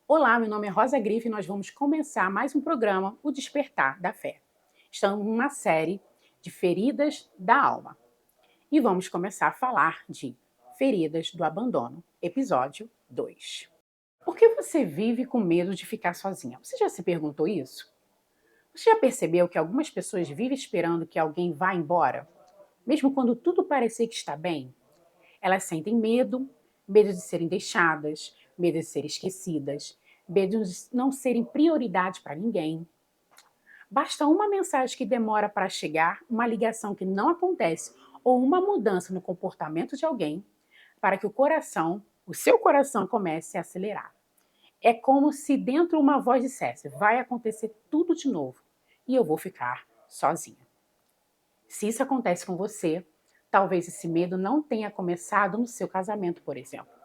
Olá, meu nome é Rosa Grife e nós vamos começar mais um programa, O Despertar da Fé. Estamos numa série de feridas da alma e vamos começar a falar de feridas do abandono, episódio 2. Por que você vive com medo de ficar sozinha? Você já se perguntou isso? Você já percebeu que algumas pessoas vivem esperando que alguém vá embora, mesmo quando tudo parecer que está bem? Elas sentem medo, medo de serem deixadas, medo de serem esquecidas, medo de não serem prioridade para ninguém. Basta uma mensagem que demora para chegar, uma ligação que não acontece ou uma mudança no comportamento de alguém para que o seu coração comece a acelerar. É como se dentro uma voz dissesse: vai acontecer tudo de novo e eu vou ficar sozinha. Se isso acontece com você, talvez esse medo não tenha começado no seu casamento, por exemplo.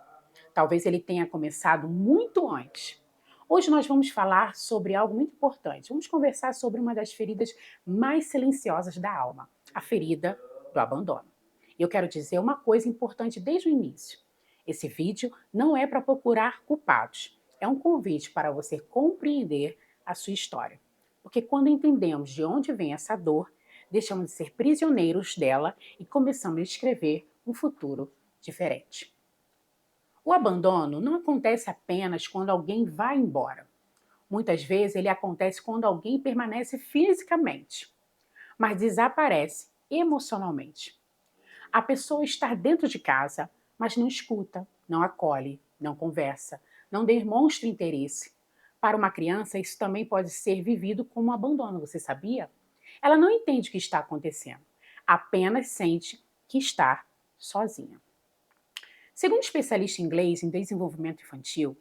Talvez ele tenha começado muito antes. Hoje nós vamos falar sobre algo muito importante. Vamos conversar sobre uma das feridas mais silenciosas da alma, a ferida do abandono. E eu quero dizer uma coisa importante desde o início. Esse vídeo não é para procurar culpados. É um convite para você compreender a sua história. Porque quando entendemos de onde vem essa dor, deixamos de ser prisioneiros dela e começamos a escrever um futuro diferente. O abandono não acontece apenas quando alguém vai embora. Muitas vezes ele acontece quando alguém permanece fisicamente, mas desaparece emocionalmente. A pessoa está dentro de casa, mas não escuta, não acolhe, não conversa, não demonstra interesse. Para uma criança, isso também pode ser vivido como um abandono, você sabia? Ela não entende o que está acontecendo, apenas sente que está sozinha. Segundo especialista inglês em desenvolvimento infantil,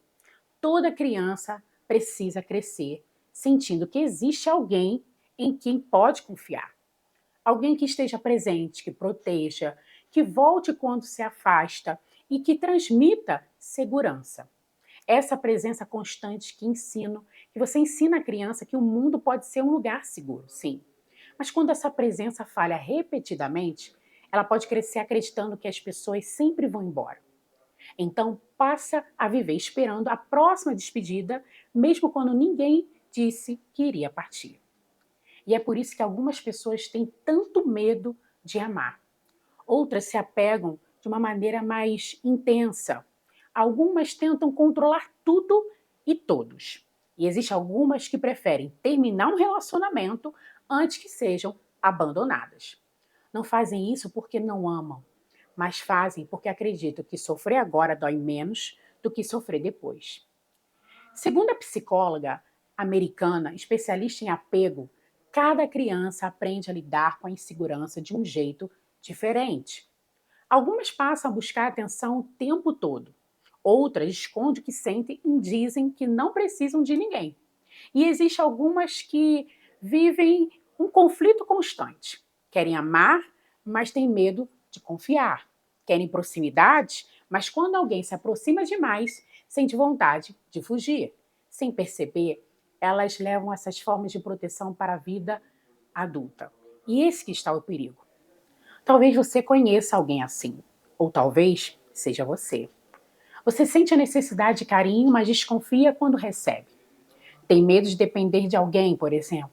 toda criança precisa crescer sentindo que existe alguém em quem pode confiar. Alguém que esteja presente, que proteja, que volte quando se afasta e que transmita segurança. Essa presença constante que você ensina a criança que o mundo pode ser um lugar seguro, sim. Mas quando essa presença falha repetidamente, ela pode crescer acreditando que as pessoas sempre vão embora. Então, passa a viver esperando a próxima despedida, mesmo quando ninguém disse que iria partir. E é por isso que algumas pessoas têm tanto medo de amar. Outras se apegam de uma maneira mais intensa. Algumas tentam controlar tudo e todos. E existem algumas que preferem terminar um relacionamento antes que sejam abandonadas. Não fazem isso porque não amam, mas fazem porque acreditam que sofrer agora dói menos do que sofrer depois. Segundo a psicóloga americana, especialista em apego, cada criança aprende a lidar com a insegurança de um jeito diferente. Algumas passam a buscar atenção o tempo todo. Outras escondem o que sentem e dizem que não precisam de ninguém. E existem algumas que vivem um conflito constante. Querem amar, mas têm medo de confiar. Querem proximidade, mas quando alguém se aproxima demais, sente vontade de fugir. Sem perceber, elas levam essas formas de proteção para a vida adulta. E esse que está o perigo. Talvez você conheça alguém assim, ou talvez seja você. Você sente a necessidade de carinho, mas desconfia quando recebe. Tem medo de depender de alguém, por exemplo.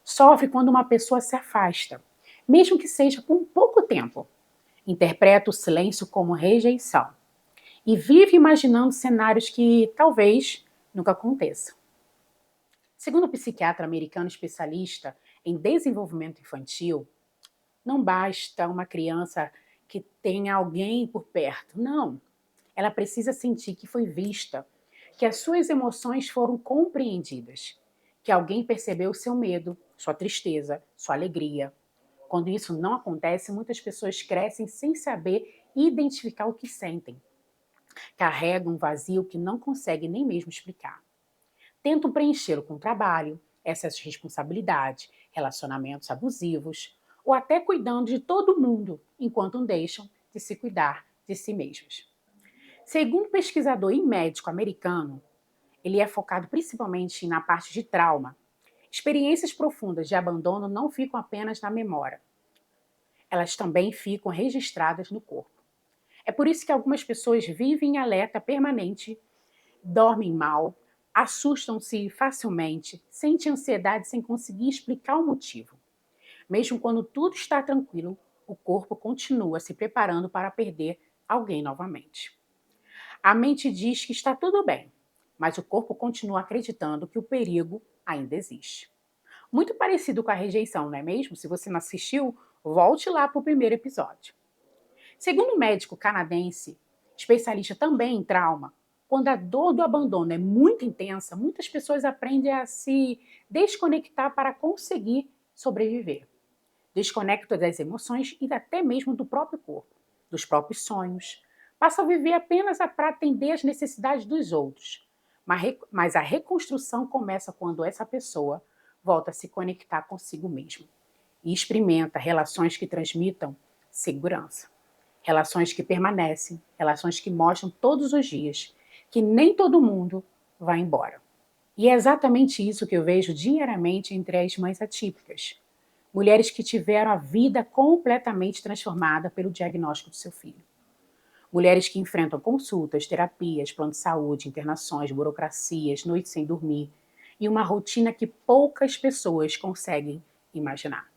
Sofre quando uma pessoa se afasta, mesmo que seja por pouco tempo. Interpreta o silêncio como rejeição e vive imaginando cenários que talvez nunca aconteçam. Segundo o psiquiatra americano especialista em desenvolvimento infantil, não basta uma criança que tenha alguém por perto, não. Ela precisa sentir que foi vista, que as suas emoções foram compreendidas, que alguém percebeu o seu medo, sua tristeza, sua alegria. Quando isso não acontece, muitas pessoas crescem sem saber identificar o que sentem. Carregam um vazio que não conseguem nem mesmo explicar. Tentam preenchê-lo com trabalho, excesso de responsabilidade, relacionamentos abusivos, ou até cuidando de todo mundo, enquanto não deixam de se cuidar de si mesmos. Segundo um pesquisador e médico americano, ele é focado principalmente na parte de trauma. Experiências profundas de abandono não ficam apenas na memória, elas também ficam registradas no corpo. É por isso que algumas pessoas vivem em alerta permanente, dormem mal, assustam-se facilmente, sentem ansiedade sem conseguir explicar o motivo. Mesmo quando tudo está tranquilo, o corpo continua se preparando para perder alguém novamente. A mente diz que está tudo bem, mas o corpo continua acreditando que o perigo ainda existe. Muito parecido com a rejeição, não é mesmo? Se você não assistiu, volte lá para o primeiro episódio. Segundo o médico canadense, especialista também em trauma, quando a dor do abandono é muito intensa, muitas pessoas aprendem a se desconectar para conseguir sobreviver. Desconectam das emoções e até mesmo do próprio corpo, dos próprios sonhos. Passam a viver apenas para atender às necessidades dos outros. Mas a reconstrução começa quando essa pessoa volta a se conectar consigo mesmo e experimenta relações que transmitam segurança. Relações que permanecem, relações que mostram todos os dias que nem todo mundo vai embora. E é exatamente isso que eu vejo diariamente entre as mães atípicas. Mulheres que tiveram a vida completamente transformada pelo diagnóstico do seu filho. Mulheres que enfrentam consultas, terapias, plano de saúde, internações, burocracias, noites sem dormir e uma rotina que poucas pessoas conseguem imaginar.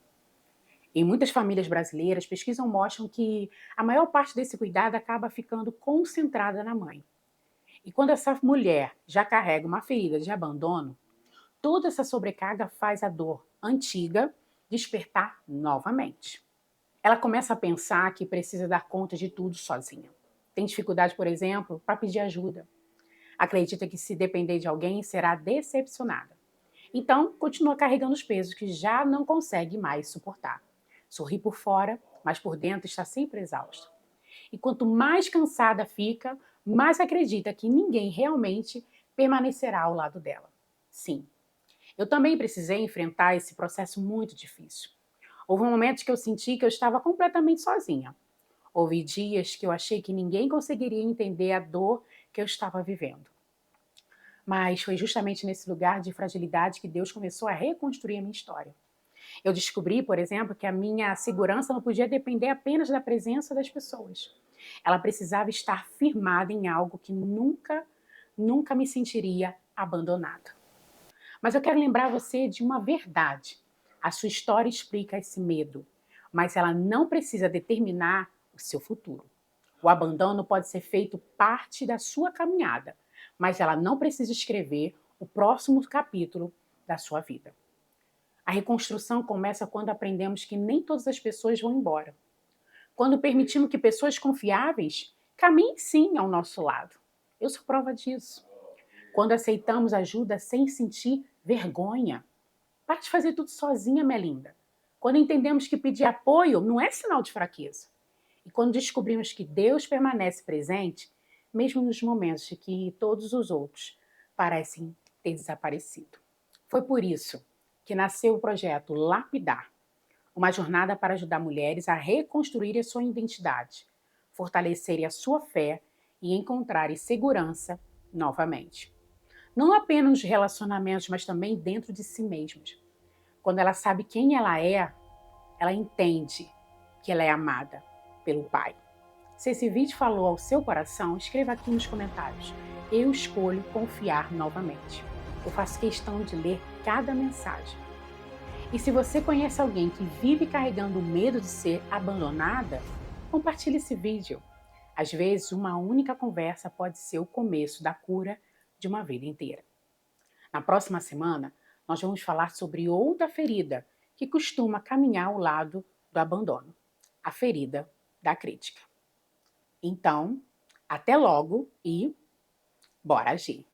Em muitas famílias brasileiras, pesquisas mostram que a maior parte desse cuidado acaba ficando concentrada na mãe. E quando essa mulher já carrega uma ferida de abandono, toda essa sobrecarga faz a dor antiga despertar novamente. Ela começa a pensar que precisa dar conta de tudo sozinha. Tem dificuldade, por exemplo, para pedir ajuda. Acredita que se depender de alguém será decepcionada. Então, continua carregando os pesos que já não consegue mais suportar. Sorri por fora, mas por dentro está sempre exausta. E quanto mais cansada fica, mais acredita que ninguém realmente permanecerá ao lado dela. Sim, eu também precisei enfrentar esse processo muito difícil. Houve momentos que eu senti que eu estava completamente sozinha. Houve dias que eu achei que ninguém conseguiria entender a dor que eu estava vivendo. Mas foi justamente nesse lugar de fragilidade que Deus começou a reconstruir a minha história. Eu descobri, por exemplo, que a minha segurança não podia depender apenas da presença das pessoas. Ela precisava estar firmada em algo que nunca me sentiria abandonada. Mas eu quero lembrar você de uma verdade. A sua história explica esse medo, mas ela não precisa determinar o seu futuro. O abandono pode ser feito parte da sua caminhada, mas ela não precisa escrever o próximo capítulo da sua vida. A reconstrução começa quando aprendemos que nem todas as pessoas vão embora. Quando permitimos que pessoas confiáveis caminhem sim ao nosso lado. Eu sou prova disso. Quando aceitamos ajuda sem sentir vergonha. Para de fazer tudo sozinha, minha linda. Quando entendemos que pedir apoio não é sinal de fraqueza. E quando descobrimos que Deus permanece presente, mesmo nos momentos em que todos os outros parecem ter desaparecido. Foi por isso que nasceu o projeto Lapidar, uma jornada para ajudar mulheres a reconstruir a sua identidade, fortalecerem a sua fé e encontrarem segurança novamente. Não apenas nos relacionamentos, mas também dentro de si mesmas. Quando ela sabe quem ela entende que ela é amada pelo Pai. Se esse vídeo falou ao seu coração, escreva aqui nos comentários. Eu escolho confiar novamente. Eu faço questão de ler cada mensagem. E se você conhece alguém que vive carregando o medo de ser abandonada, compartilhe esse vídeo. Às vezes, uma única conversa pode ser o começo da cura de uma vida inteira. Na próxima semana, nós vamos falar sobre outra ferida que costuma caminhar ao lado do abandono, a ferida da crítica. Então, até logo e bora agir!